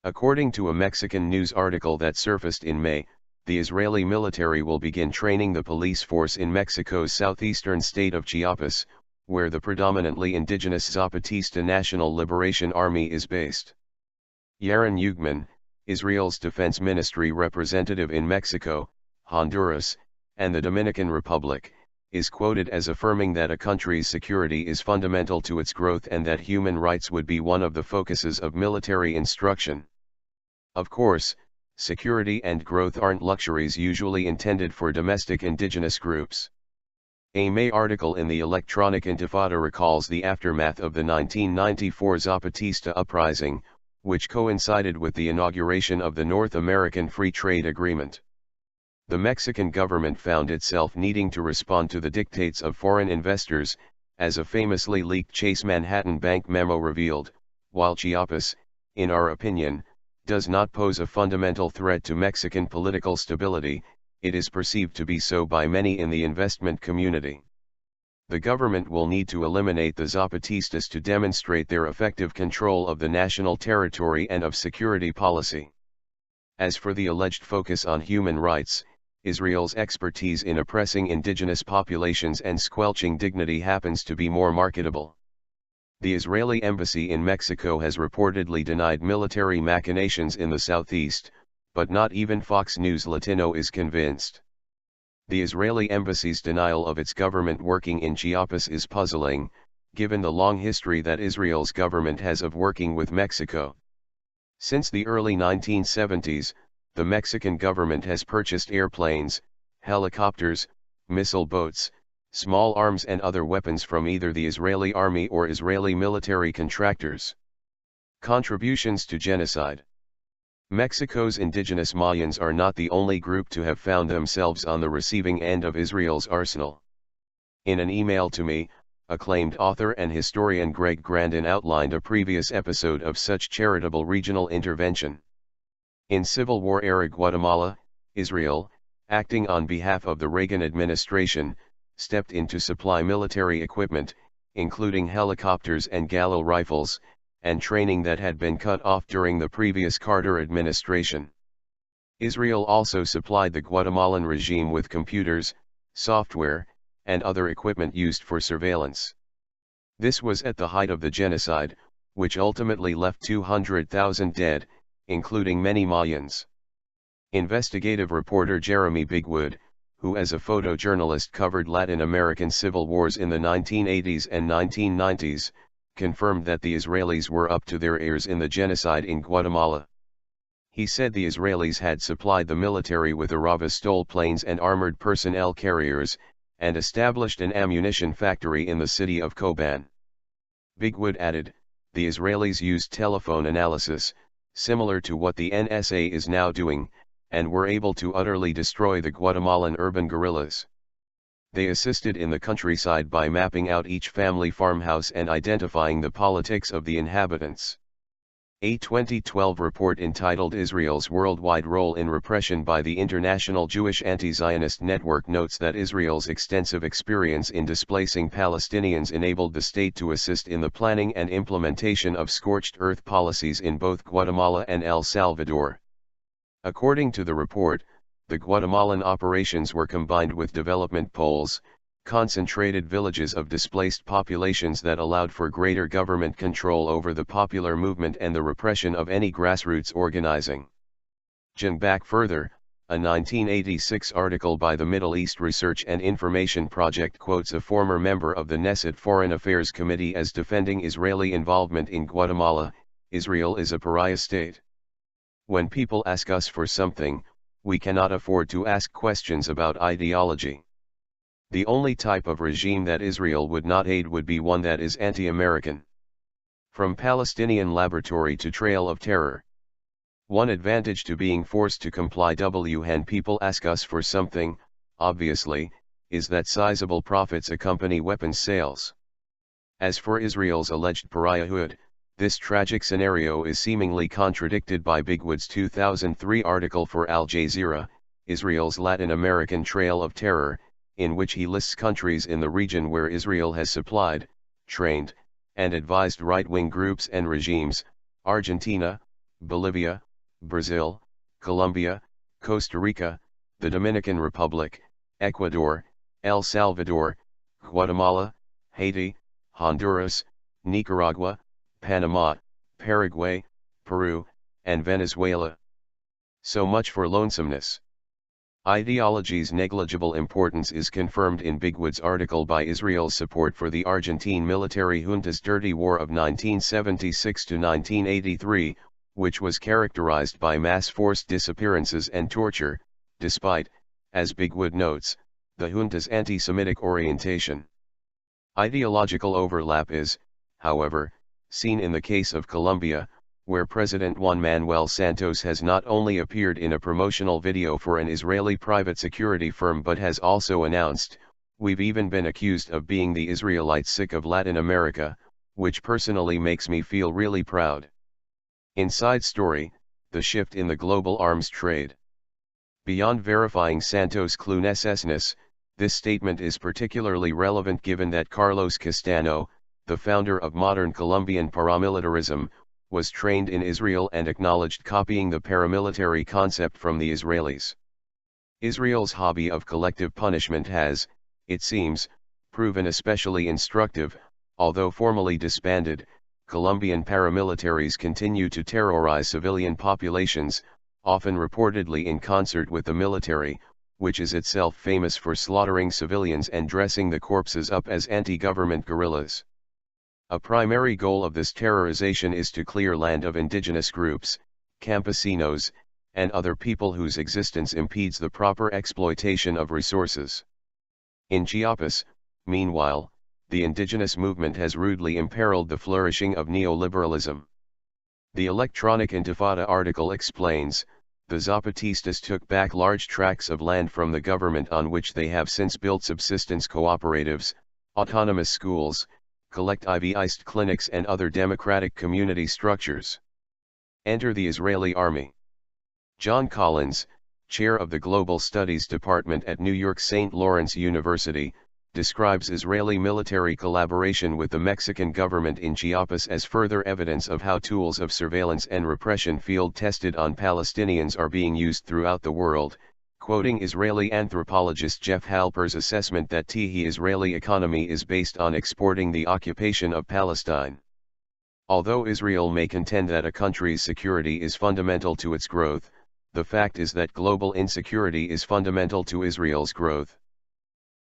According to a Mexican news article that surfaced in May, the Israeli military will begin training the police force in Mexico's southeastern state of Chiapas, where the predominantly indigenous Zapatista National Liberation Army is based. Yaron Yugman, Israel's defense ministry representative in Mexico, Honduras, and the Dominican Republic, is quoted as affirming that a country's security is fundamental to its growth and that human rights would be one of the focuses of military instruction. Of course, security and growth aren't luxuries usually intended for domestic indigenous groups. A May article in the Electronic Intifada recalls the aftermath of the 1994 Zapatista uprising, which coincided with the inauguration of the North American Free Trade Agreement. The Mexican government found itself needing to respond to the dictates of foreign investors, as a famously leaked Chase Manhattan Bank memo revealed, while Chiapas, in our opinion, does not pose a fundamental threat to Mexican political stability, it is perceived to be so by many in the investment community. The government will need to eliminate the Zapatistas to demonstrate their effective control of the national territory and of security policy. As for the alleged focus on human rights, Israel's expertise in oppressing indigenous populations and squelching dignity happens to be more marketable. The Israeli embassy in Mexico has reportedly denied military machinations in the southeast, but not even Fox News Latino is convinced. The Israeli embassy's denial of its government working in Chiapas is puzzling, given the long history that Israel's government has of working with Mexico. Since the early 1970s, the Mexican government has purchased airplanes, helicopters, missile boats, small arms and other weapons from either the Israeli army or Israeli military contractors. Contributions to genocide. Mexico's indigenous Mayans are not the only group to have found themselves on the receiving end of Israel's arsenal. In an email to me, acclaimed author and historian Greg Grandin outlined a previous episode of such charitable regional intervention. In Civil War-era Guatemala, Israel, acting on behalf of the Reagan administration, stepped in to supply military equipment, including helicopters and Galil rifles, and training that had been cut off during the previous Carter administration. Israel also supplied the Guatemalan regime with computers, software, and other equipment used for surveillance. This was at the height of the genocide, which ultimately left 200,000 dead, including many Mayans. Investigative reporter Jeremy Bigwood, who as a photojournalist covered Latin American civil wars in the 1980s and 1990s, confirmed that the Israelis were up to their ears in the genocide in Guatemala. He said the Israelis had supplied the military with Aravastol planes and armored personnel carriers, and established an ammunition factory in the city of Koban. Bigwood added, the Israelis used telephone analysis, similar to what the NSA is now doing, and were able to utterly destroy the Guatemalan urban guerrillas. They assisted in the countryside by mapping out each family farmhouse and identifying the politics of the inhabitants. A 2012 report entitled Israel's Worldwide Role in Repression by the International Jewish Anti-Zionist Network notes that Israel's extensive experience in displacing Palestinians enabled the state to assist in the planning and implementation of scorched earth policies in both Guatemala and El Salvador. According to the report, the Guatemalan operations were combined with development poles, concentrated villages of displaced populations that allowed for greater government control over the popular movement and the repression of any grassroots organizing. Jung back further, a 1986 article by the Middle East Research and Information Project quotes a former member of the Knesset Foreign Affairs Committee as defending Israeli involvement in Guatemala. Israel is a pariah state. When people ask us for something, we cannot afford to ask questions about ideology. The only type of regime that Israel would not aid would be one that is anti-American. From Palestinian laboratory to trail of terror. One advantage to being forced to comply when people ask us for something, obviously, is that sizable profits accompany weapons sales. As for Israel's alleged pariahhood, this tragic scenario is seemingly contradicted by Bigwood's 2003 article for Al Jazeera, Israel's Latin American Trail of Terror, in which he lists countries in the region where Israel has supplied, trained, and advised right-wing groups and regimes: Argentina, Bolivia, Brazil, Colombia, Costa Rica, the Dominican Republic, Ecuador, El Salvador, Guatemala, Haiti, Honduras, Nicaragua, Panama, Paraguay, Peru, and Venezuela. So much for lonesomeness. Ideology's negligible importance is confirmed in Bigwood's article by Israel's support for the Argentine military junta's dirty war of 1976 to 1983, which was characterized by mass forced disappearances and torture, despite, as Bigwood notes, the junta's anti-Semitic orientation. Ideological overlap is, however, seen in the case of Colombia, where President Juan Manuel Santos has not only appeared in a promotional video for an Israeli private security firm but has also announced, "We've even been accused of being the Israelites sick of Latin America, which personally makes me feel really proud." Inside story, the shift in the global arms trade. Beyond verifying Santos' cluelessness, this statement is particularly relevant given that Carlos Castano, the founder of modern Colombian paramilitarism, was trained in Israel and acknowledged copying the paramilitary concept from the Israelis. Israel's hobby of collective punishment has, it seems, proven especially instructive. Although formally disbanded, Colombian paramilitaries continue to terrorize civilian populations, often reportedly in concert with the military, which is itself famous for slaughtering civilians and dressing the corpses up as anti-government guerrillas. A primary goal of this terrorization is to clear land of indigenous groups, campesinos, and other people whose existence impedes the proper exploitation of resources. In Chiapas, meanwhile, the indigenous movement has rudely imperiled the flourishing of neoliberalism. The Electronic Intifada article explains, the Zapatistas took back large tracts of land from the government on which they have since built subsistence cooperatives, autonomous schools, collectivized clinics and other democratic community structures. Enter the Israeli army. John Collins, chair of the Global Studies Department at New York St. Lawrence University, describes Israeli military collaboration with the Mexican government in Chiapas as further evidence of how tools of surveillance and repression field-tested on Palestinians are being used throughout the world, quoting Israeli anthropologist Jeff Halper's assessment that the Israeli economy is based on exporting the occupation of Palestine. Although Israel may contend that a country's security is fundamental to its growth, the fact is that global insecurity is fundamental to Israel's growth.